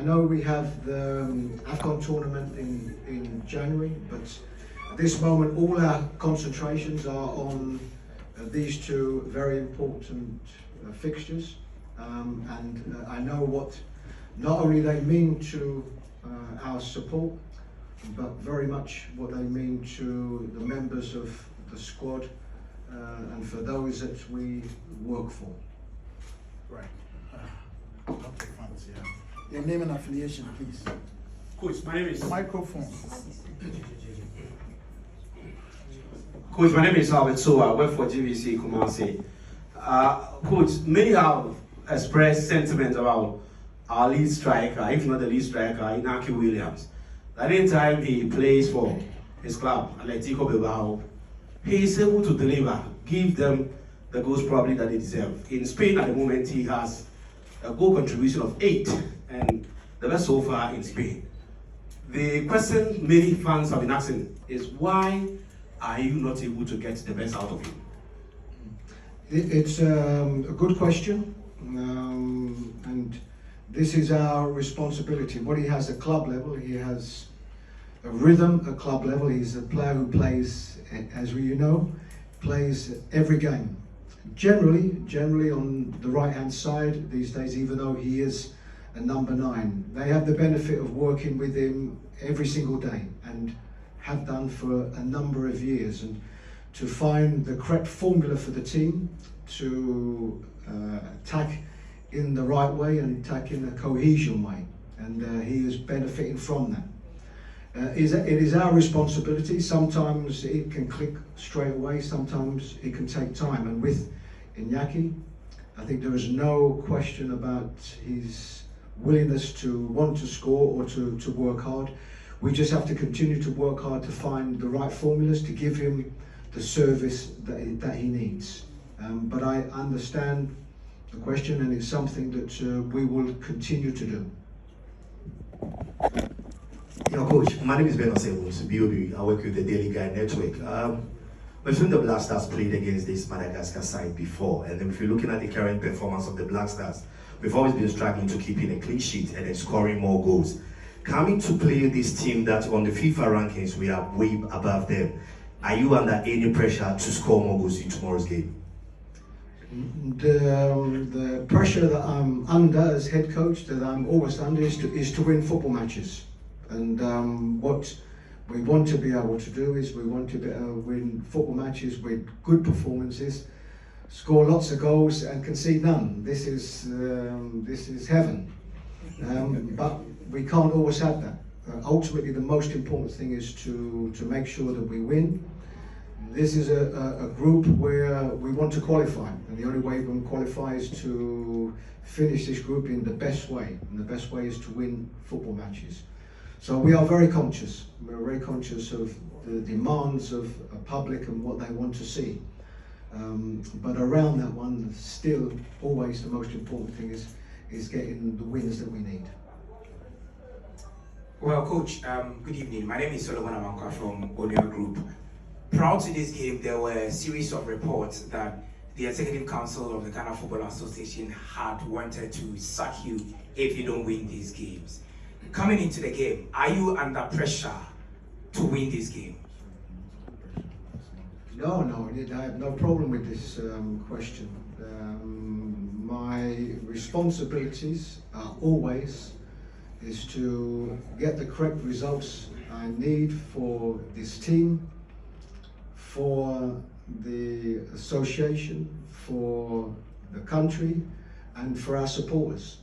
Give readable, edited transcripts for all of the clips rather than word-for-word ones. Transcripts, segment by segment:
I know we have the AFCON tournament in January, but at this moment all our concentrations are on these two very important fixtures, and I know what not only they mean to our support, but very much what they mean to the members of the squad and for those that we work for. Right. Okay, fans, yeah. Your name and affiliation, please. Coach, my name is Microphone. Coach, my name is Albert So. I work for GVC Kumasi. Coach, many have expressed sentiment about our lead striker, if not the lead striker, Inaki Williams. At any time he plays for his club, Atletico Bilbao, he is able to deliver, give them the goals probably that they deserve. In Spain at the moment, he has a goal contribution of 8, and the best so far in Spain. The question many fans have been asking is, why are you not able to get the best out of him? It's a good question, and this is our responsibility. What he has at club level, he has a rhythm at club level. He's a player who plays, as you know, plays every game. Generally on the right-hand side these days, even though he is a number 9. They have the benefit of working with him every single day and have done for a number of years. And to find the correct formula for the team to attack in the right way and attack in a cohesion way. And he is benefiting from that. It is our responsibility. Sometimes it can click straight away, sometimes it can take time. And with Iñaki, I think there is no question about his willingness to want to score or to work hard. We just have to continue to work hard to find the right formulas to give him the service that he needs. But I understand the question, and it's something that we will continue to do. Yeah, Coach, my name is Ben Osebus, BOB. I work with the Daily Guide Network. We've seen the Black Stars played against this Madagascar side before, and if you're looking at the current performance of the Black Stars, we've always been struggling to keep in a clean sheet and then scoring more goals. Coming to play this team that on the FIFA rankings we are way above them, are you under any pressure to score more goals in tomorrow's game? The pressure that I'm under as head coach, that I'm always under, is to win football matches. And what we want to be able to do is we want to be able to win football matches with good performances, score lots of goals and concede none. This is heaven. But we can't always have that. Ultimately, the most important thing is to make sure that we win. This is a group where we want to qualify, and the only way we can qualify is to finish this group in the best way, and the best way is to win football matches. So we are very conscious. We're very conscious of the demands of a public and what they want to see. But around that one, still always the most important thing is getting the wins that we need. Well, Coach, good evening. My name is Solomon Amankwa from Onua Group. Prior to this game, there were a series of reports that the Executive Council of the Ghana Football Association had wanted to sack you if you don't win these games. Coming into the game, are you under pressure to win this game? No, I have no problem with this question. My responsibilities are always is to get the correct results I need for this team, for the association, for the country, and for our supporters.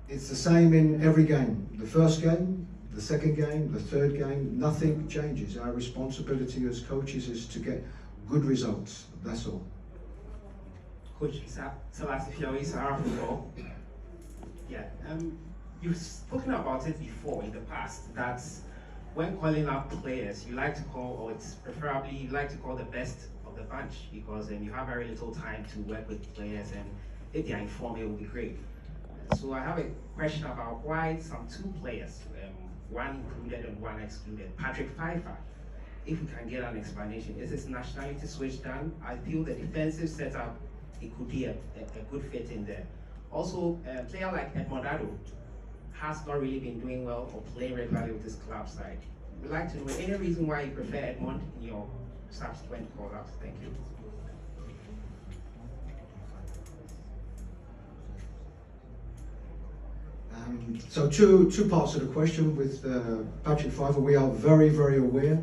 It's the same in every game. The first game, the second game, the third game, nothing changes. Our responsibility as coaches is to get good results. That's all. Coach Selassie Fiori, Sahara Football. Yeah, you've spoken about it before in the past, that when calling up players, you like to call, or it's preferably you like to call the best of the bunch, because then you have very little time to work with players, and if they are informed, it will be great. So I have a question about why some 2 players, one included and one excluded, Patrick Pfeiffer. If we can get an explanation, is his nationality switch done? I feel the defensive setup, it could be a good fit in there. Also, a player like Edmondado has not really been doing well or playing regularly with his club side. We'd like to know any reason why you prefer Edmond in your subsequent call-ups. Thank you. So two parts of the question with Patrick Fiver. We are very, very aware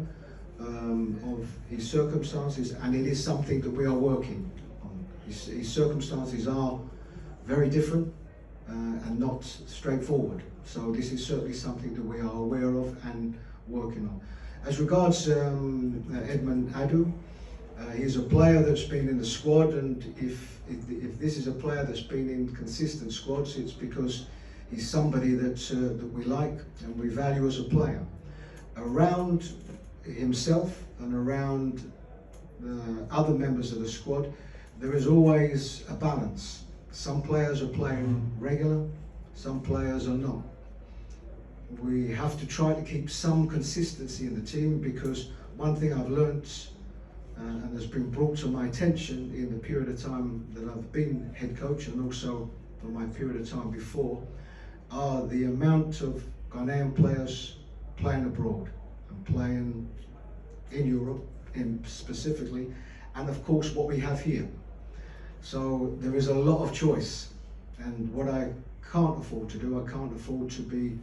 of his circumstances, and it is something that we are working on. His circumstances are very different and not straightforward. So this is certainly something that we are aware of and working on. As regards Edmond Adu, he's a player that's been in the squad, and if this is a player that's been in consistent squads, it's because he's somebody that we like and we value as a player. Around himself and around the other members of the squad, there is always a balance. Some players are playing regular, some players are not. We have to try to keep some consistency in the team, because one thing I've learnt and has been brought to my attention in the period of time that I've been head coach, and also for my period of time before, are the amount of Ghanaian players playing abroad and playing in Europe specifically, and of course what we have here. So there is a lot of choice, and what I can't afford to do, I can't afford to be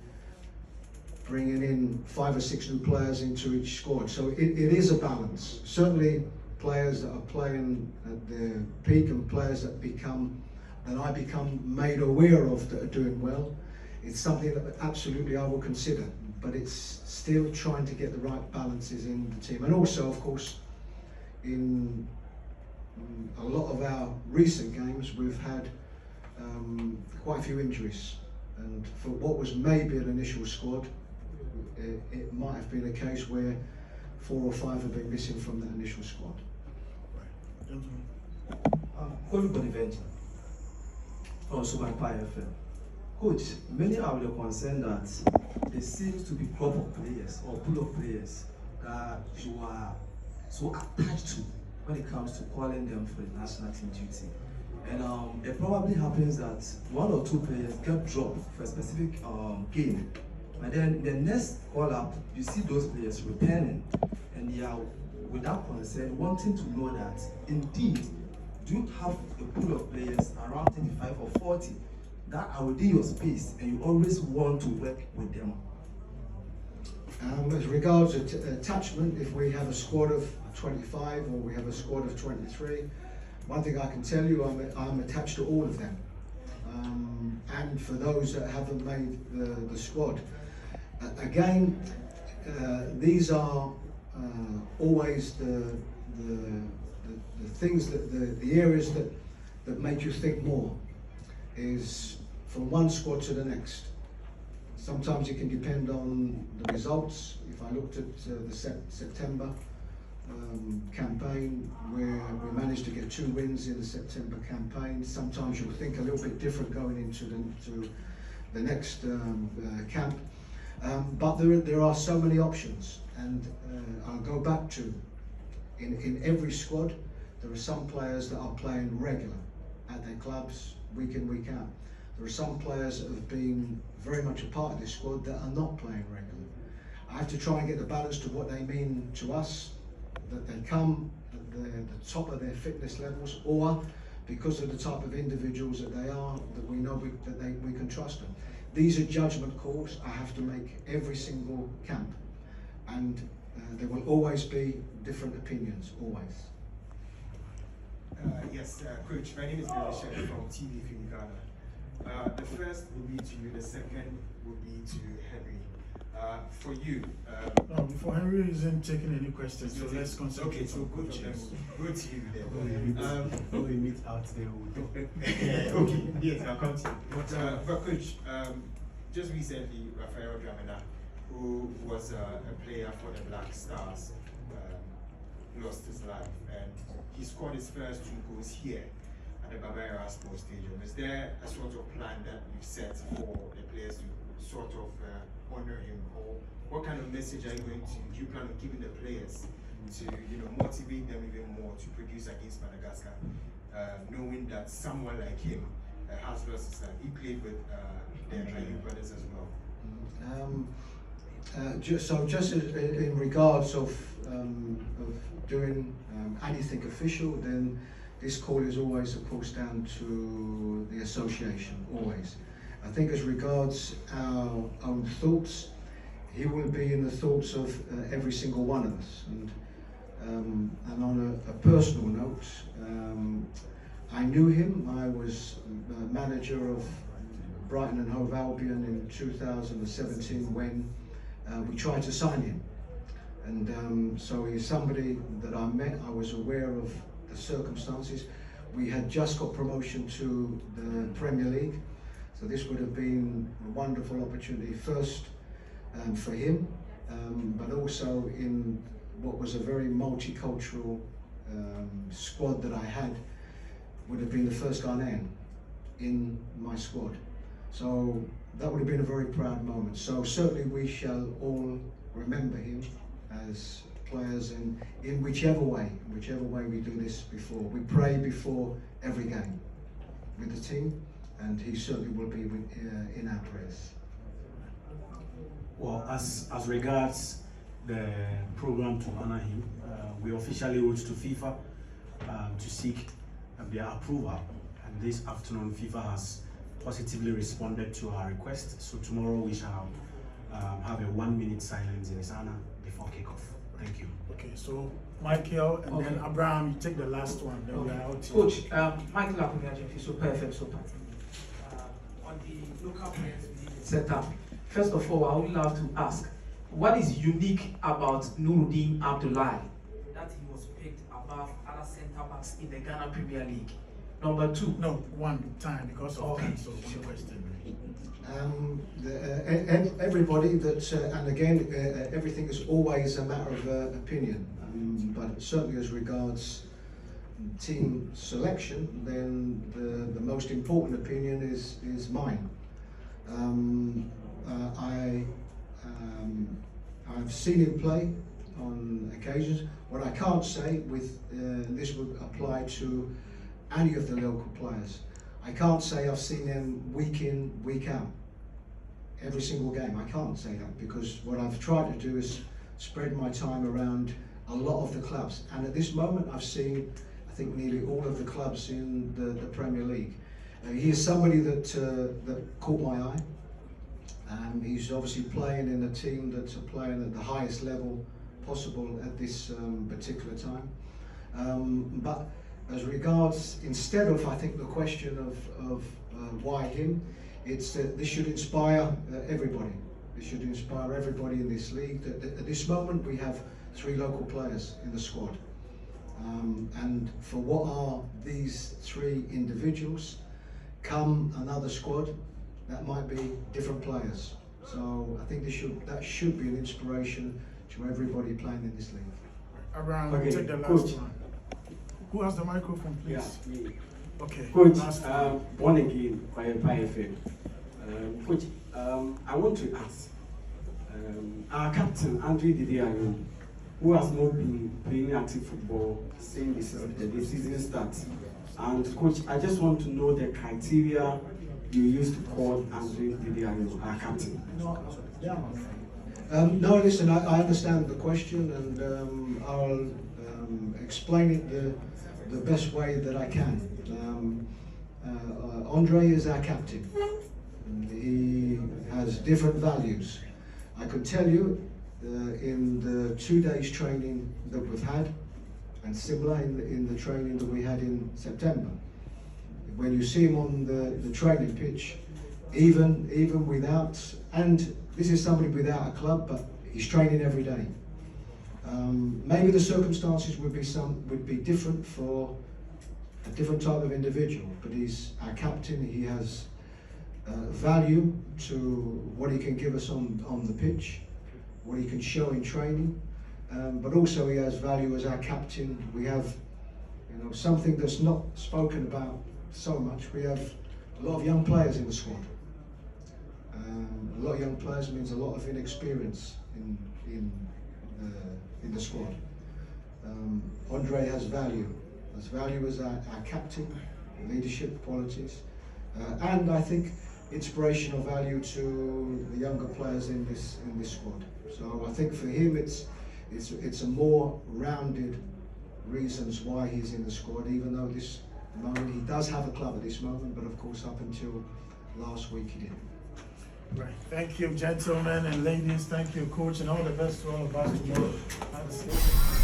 bringing in 5 or 6 new players into each squad. So it is a balance. Certainly players that are playing at their peak and players that I become made aware of that are doing well. It's something that absolutely I will consider, but it's still trying to get the right balances in the team. And also, of course, in a lot of our recent games, we've had quite a few injuries. And for what was maybe an initial squad, it might have been a case where 4 or 5 have been missing from that initial squad. Right. Gentlemen. Coach Bonaventure from Super Empire FM. Coach, many are concerned that there seems to be crop of players or pool of players that you are so attached to when it comes to calling them for the national team duty. And it probably happens that 1 or 2 players get dropped for a specific game. And then the next call up, you see those players returning, and they are without concern wanting to know that indeed, do you have a pool of players around 35 or 40 that are within your space and you always want to work with them? As regards attachment, if we have a squad of 25 or we have a squad of 23, one thing I can tell you, I'm attached to all of them. And for those that haven't made the squad. Again, these are always the things the areas that make you think more, is from one squad to the next. Sometimes it can depend on the results. If I looked at the September campaign, where we managed to get 2 wins in the September campaign, sometimes you'll think a little bit different going into the next camp. But there are so many options, and I'll go back to, in every squad, there are some players that are playing regular at their clubs, week in, week out. There are some players that have been very much a part of this squad that are not playing regular. I have to try and get the balance to what they mean to us, that they come at the top of their fitness levels, or because of the type of individuals that they are, that we know we can trust them. These are judgment calls I have to make every single camp, and there will always be different opinions, always. Yes, Coach, my name is Belisha from TV Film Ghana. The first will be to you, the second will be to Henry. For you, Before Henry isn't taking any questions, so let's concentrate. Okay, so on go to coaches. go to you then. When we meet out there, we'll talk. Okay, yes, I'll come to you. But Coach, just recently, Rafael Dramina, who was a player for the Black Stars, lost his life, and he scored his first 2 goals here at the Bavaria Sports Stadium. Is there a sort of plan that you've set for the players to sort of honor him, or what kind of message are you going to, do you plan on giving the players to motivate them even more to produce against Madagascar, knowing that someone like him has lost his life. He played with the Ajayi brothers as well. Just in regards of doing anything official, then this call is always, of course, down to the association, always. I think as regards our own thoughts, he will be in the thoughts of every single one of us. And on a personal note, I knew him. I was manager of Brighton and Hove Albion in 2017 when we tried to sign him. And so he's somebody that I met. I was aware of the circumstances. We had just got promotion to the Premier League, so this would have been a wonderful opportunity, first for him, but also in what was a very multicultural squad that I had, would have been the first Ghanaian in my squad. So that would have been a very proud moment. So certainly we shall all remember him as players in whichever way we do this before. We pray before every game with the team, and he certainly will be in our prayers. Well, as regards the program to honor him, we officially wrote to FIFA to seek their approval, and this afternoon FIFA has positively responded to our request. So tomorrow we shall have a 1 minute silence in his honor before kickoff. Thank you. Okay, so Michael and then Abraham, you take the last one. Then we are out here. Coach, Michael Akunyaje is so perfect, so perfect. On the local players setup, first of all, I would love to ask, what is unique about Nuruddin Abdullahi that he was picked above other centre backs in the Ghana Premier League? Number two. No, one time because of time. So one question. Everybody that, and again, everything is always a matter of opinion, but certainly as regards team selection, then the most important opinion is mine. I've seen him play on occasions. What I can't say with this would apply to any of the local players. I can't say I've seen them week in, week out, every single game. I can't say that because what I've tried to do is spread my time around a lot of the clubs. And at this moment, I've seen, I think, nearly all of the clubs in the Premier League. He is somebody that caught my eye. He's obviously playing in a team that's playing at the highest level possible at this particular time. But as regards, instead of, I think, the question of why him, it's that this should inspire everybody. This should inspire everybody in this league. At this moment, we have 3 local players in the squad. And for what are these 3 individuals, come another squad, that might be different players. So I think that should be an inspiration to everybody playing in this league. Abraham, Okay, take the last Coach. one. Who has the microphone, please? Yeah, me. Okay. Coach, last one. born again by FM. Coach, I want to ask, our captain, Andre Didier, who has not been playing active football since the season starts. And Coach, I just want to know the criteria you used to call Andre Didier our captain. No, listen, I understand the question, and I'll explain it the best way that I can. Andre is our captain. He has different values. I can tell you in the 2 days training that we've had, and similar in the training that we had in September, when you see him on the training pitch, even without, and this is somebody without a club, but he's training every day. Maybe the circumstances would be different for a different type of individual, but he's our captain. He has value to what he can give us on the pitch, what he can show in training, but also he has value as our captain. We have, something that's not spoken about so much. We have a lot of young players in the squad. A lot of young players means a lot of inexperience in the squad. Andre has value as our captain, leadership qualities, and I think inspirational value to the younger players in this squad. So I think for him it's a more rounded reasons why he's in the squad, even though this moment he does have a club at this moment, but of course up until last week he didn't. Right. Thank you, gentlemen and ladies. Thank you, coach, and all the best to all of us tomorrow. Have a safe